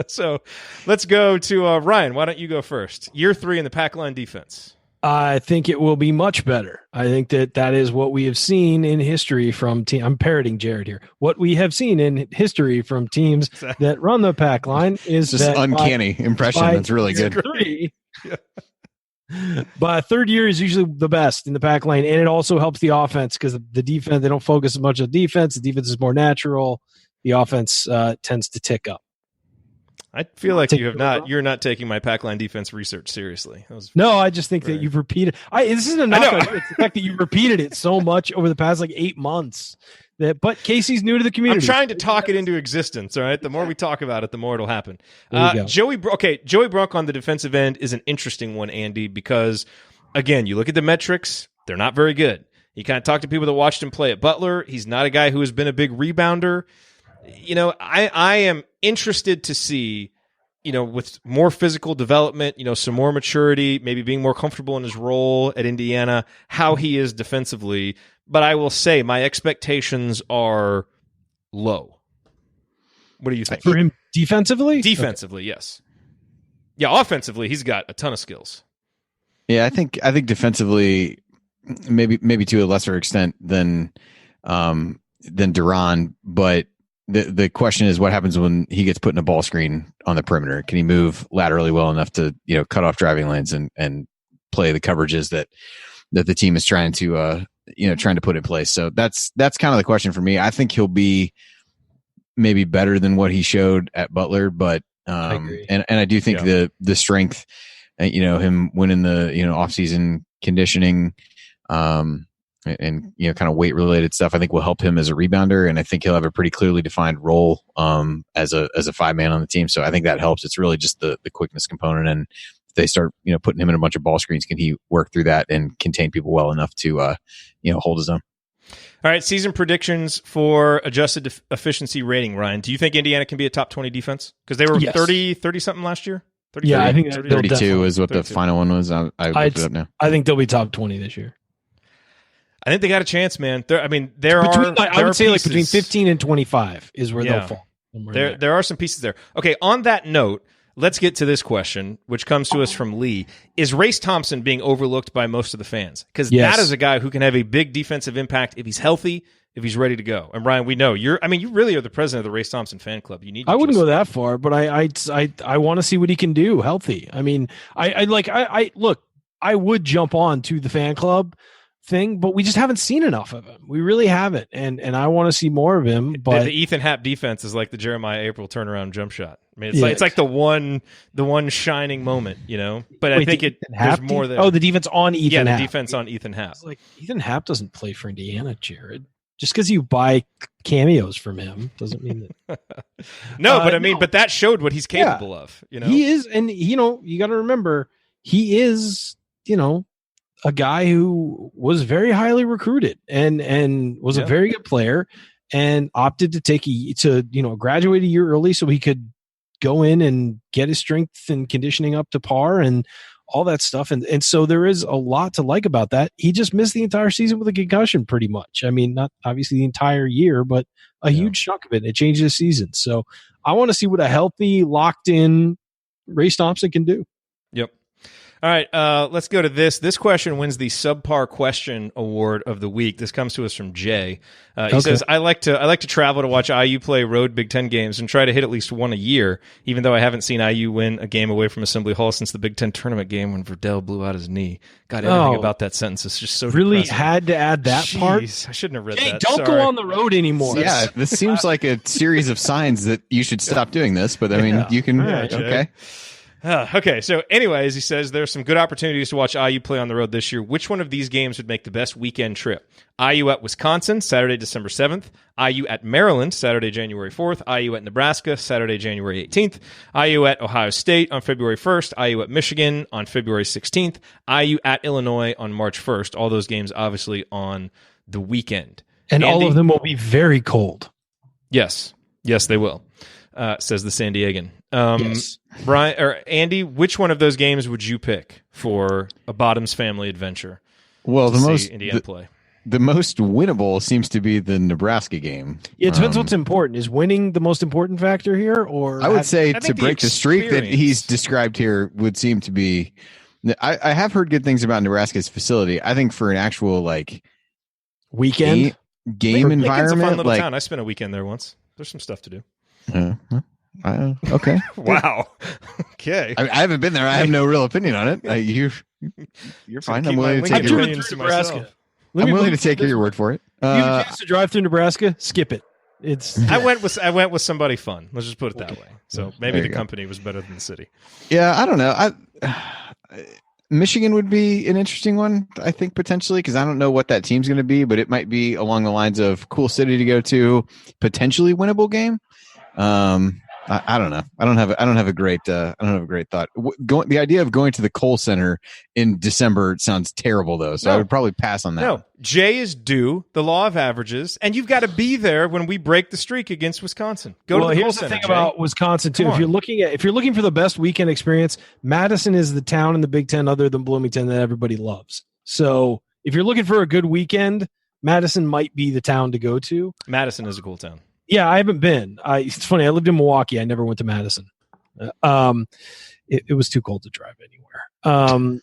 So let's go to Ryan. Why don't you go first? Year 3 in the pack line defense. I think it will be much better. I think that is what we have seen in history from team. I'm parroting Jared here. What we have seen in history from teams that run the pack line is just uncanny impression. That's really good. 3, but third year is usually the best in the pack line, and it also helps the offense because the defense, they don't focus as much on defense. The defense is more natural. The offense tends to tick up. I feel like you're not taking my pack line defense research seriously. No, I just think that you've repeated. This isn't a knock. It's the fact that you repeated it so much over the past 8 months. But Casey's new to the community. I'm trying to talk it into existence. All right, the more we talk about it, the more it'll happen. Joey Brunk on the defensive end is an interesting one, Andy, because again, you look at the metrics; they're not very good. You kind of talk to people that watched him play at Butler. He's not a guy who has been a big rebounder. I am interested to see, with more physical development, some more maturity, maybe being more comfortable in his role at Indiana, how he is defensively. But I will say my expectations are low. What do you think? For him defensively? Defensively, yes. Yeah, offensively, he's got a ton of skills. Yeah, I think defensively, maybe to a lesser extent than Duran, but the question is what happens when he gets put in a ball screen on the perimeter. Can he move laterally well enough to cut off driving lanes and play the coverages that the team is trying to put in place? So that's kind of the question for me. I think he'll be maybe better than what he showed at Butler, but I agree. And I do think the strength, him winning the offseason conditioning, and kind of weight related stuff, I think will help him as a rebounder, and I think he'll have a pretty clearly defined role as a 5-man on the team. So I think that helps. It's really just the quickness component, and if they start putting him in a bunch of ball screens, can he work through that and contain people well enough to hold his own? All right, season predictions for adjusted efficiency rating, Ryan. Do you think Indiana can be a top 20 defense? Because they were 30 something last year. 30, I think 32 is what 32. The final one was. I looked it up now. I think they'll be top 20 this year. I think they got a chance, man. I would say like between 15 and 25 is where they'll fall. There are some pieces there. Okay, on that note, let's get to this question, which comes to us from Lee. Is Race Thompson being overlooked by most of the fans? Because that is a guy who can have a big defensive impact if he's healthy, if he's ready to go. And Brian, we know you really are the president of the Race Thompson fan club. I wouldn't go that far, but I want to see what he can do healthy. I mean, I would jump on to the fan club thing, but we just haven't seen enough of him. We really haven't, and I want to see more of him. But the Ethan Happ defense is like the Jeremiah April turnaround jump shot. I mean, it's like the one shining moment, you know. But I think there's more there. Oh, the defense on Ethan Happ. The defense on Ethan Happ. It's like Ethan Happ doesn't play for Indiana, Jared. Just because you buy cameos from him doesn't mean that. But that showed what he's capable of. You know, he is, and you got to remember, he is, a guy who was very highly recruited and was a very good player, and opted to graduate a year early so he could go in and get his strength and conditioning up to par and all that stuff. And so there is a lot to like about that. He just missed the entire season with a concussion pretty much. I mean, not obviously the entire year, but a huge chunk of it. It changed his season. So I want to see what a healthy, locked in Race Thompson can do. Yep. All right, let's go to this. This question wins the Subpar Question Award of the week. This comes to us from Jay. He says, I like to travel to watch IU play road Big Ten games and try to hit at least one a year, even though I haven't seen IU win a game away from Assembly Hall since the Big Ten tournament game when Verdell blew out his knee. God, everything about that sentence is just so really depressing. Had to add that part? I shouldn't have read Jay, that. Don't go on the road anymore. Yeah, this seems like a series of signs that you should stop doing this, but I mean, you can, okay. Okay, so anyways, he says there's some good opportunities to watch IU play on the road this year. Which one of these games would make the best weekend trip? IU at Wisconsin, Saturday, December 7th. IU at Maryland, Saturday, January 4th. IU at Nebraska, Saturday, January 18th. IU at Ohio State on February 1st. IU at Michigan on February 16th. IU at Illinois on March 1st. All those games obviously on the weekend. And all of them will be very cold. Yes. Yes, they will, says the San Diegan. Yes. Brian or Andy, which one of those games would you pick for a Bottoms family adventure? Well, the most winnable seems to be the Nebraska game. Yeah, it depends what's important. Is winning the most important factor here, or I would say to break the streak that he's described here would seem to be. I have heard good things about Nebraska's facility. I think for an actual weekend game environment, it's a fun little town. I spent a weekend there once. There's some stuff to do. Okay. Wow. Okay. I haven't been there. I have no real opinion on it. You're fine. I'm willing to take your word. I'm willing to take your word for it. You have a chance to drive through Nebraska? Skip it. I went with somebody fun. Let's just put it that way. So maybe the company was better than the city. Yeah, I don't know. Michigan would be an interesting one, I think, potentially, because I don't know what that team's going to be, but it might be along the lines of cool city to go to, potentially winnable game. I don't know. I don't have a great thought. The idea of going to the Kohl Center in December sounds terrible, though. So I would probably pass on that. No, Jay is due the law of averages, and you've got to be there when we break the streak against Wisconsin. Go to the Kohl Center. Here's the thing about Wisconsin too. If you're looking for the best weekend experience, Madison is the town in the Big Ten other than Bloomington that everybody loves. So if you're looking for a good weekend, Madison might be the town to go to. Madison is a cool town. Yeah, I haven't been. It's funny. I lived in Milwaukee. I never went to Madison. It was too cold to drive anywhere.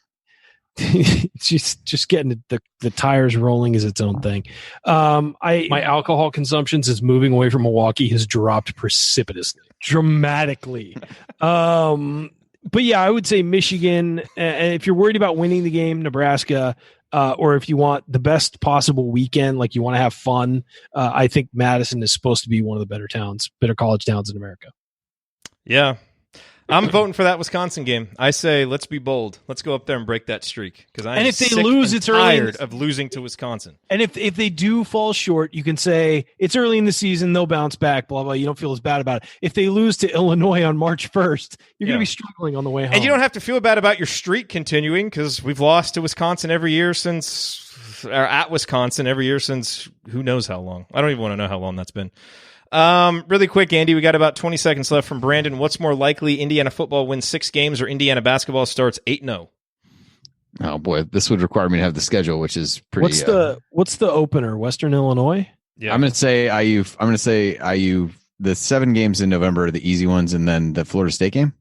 Just getting the tires rolling is its own thing. My alcohol consumption since moving away from Milwaukee has dropped precipitously, dramatically. But yeah, I would say Michigan. And if you're worried about winning the game, Nebraska. Or if you want the best possible weekend, like you want to have fun, I think Madison is supposed to be one of the better college towns in America. Yeah. I'm voting for that Wisconsin game. I say let's be bold. Let's go up there and break that streak. Because if they lose, it's tired of losing to Wisconsin. And if they do fall short, you can say it's early in the season, they'll bounce back, blah, blah. You don't feel as bad about it. If they lose to Illinois on March 1st, you're going to be struggling on the way home. And you don't have to feel bad about your streak continuing because we've lost to Wisconsin every year or at Wisconsin every year since who knows how long. I don't even want to know how long that's been. Really quick, Andy, we got about 20 seconds left from Brandon. What's more likely, Indiana football wins 6 games or Indiana basketball starts 8-0? Oh boy, this would require me to have the schedule, which is pretty. What's the opener? Western Illinois? Yeah. I'm going to say IU. I'm going to say IU. The 7 games in November are the easy ones, and then the Florida State game.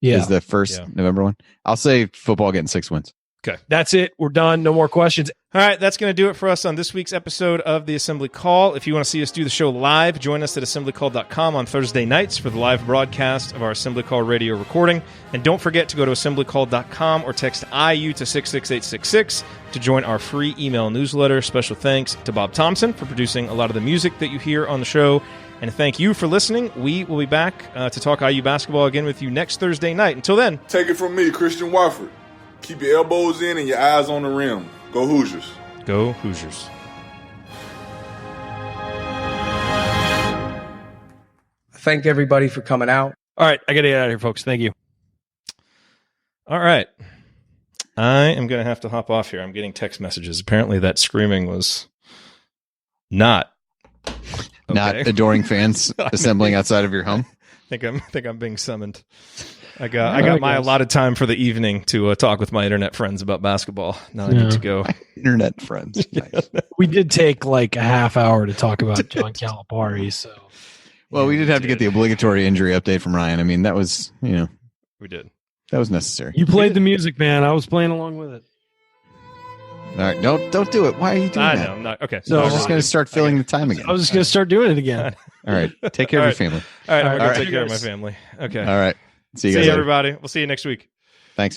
is the first November one. I'll say football getting 6 wins. Okay. That's it. We're done. No more questions. All right, that's going to do it for us on this week's episode of the Assembly Call. If you want to see us do the show live, join us at assemblycall.com on Thursday nights for the live broadcast of our Assembly Call radio recording. And don't forget to go to assemblycall.com or text IU to 66866 to join our free email newsletter. Special thanks to Bob Thompson for producing a lot of the music that you hear on the show. And thank you for listening. We will be back to talk IU basketball again with you next Thursday night. Until then, take it from me, Christian Wofford. Keep your elbows in and your eyes on the rim. Go Hoosiers. Go Hoosiers. Thank everybody for coming out. All right, I got to get out of here, folks. Thank you. All right. I am going to have to hop off here. I'm getting text messages. Apparently that screaming was not adoring fans assembling outside of your home. I think I'm being summoned. I got my allotted time for the evening to talk with my internet friends about basketball. Now I need to go. My internet friends. Nice. We did take like a half hour to talk about John Calipari. So, well, we did have to get the obligatory injury update from Ryan. I mean, that was we did. That was necessary. You played the music, man. I was playing along with it. All right, don't do it. Why are you doing that? I know. I'm not okay. So I was just going to start filling the time again. I was just going to start doing it again. All right, take care of your family. All right, I'm going to take care of my family. Okay. All right. See you guys later, later. everybody. We'll see you next week. Thanks.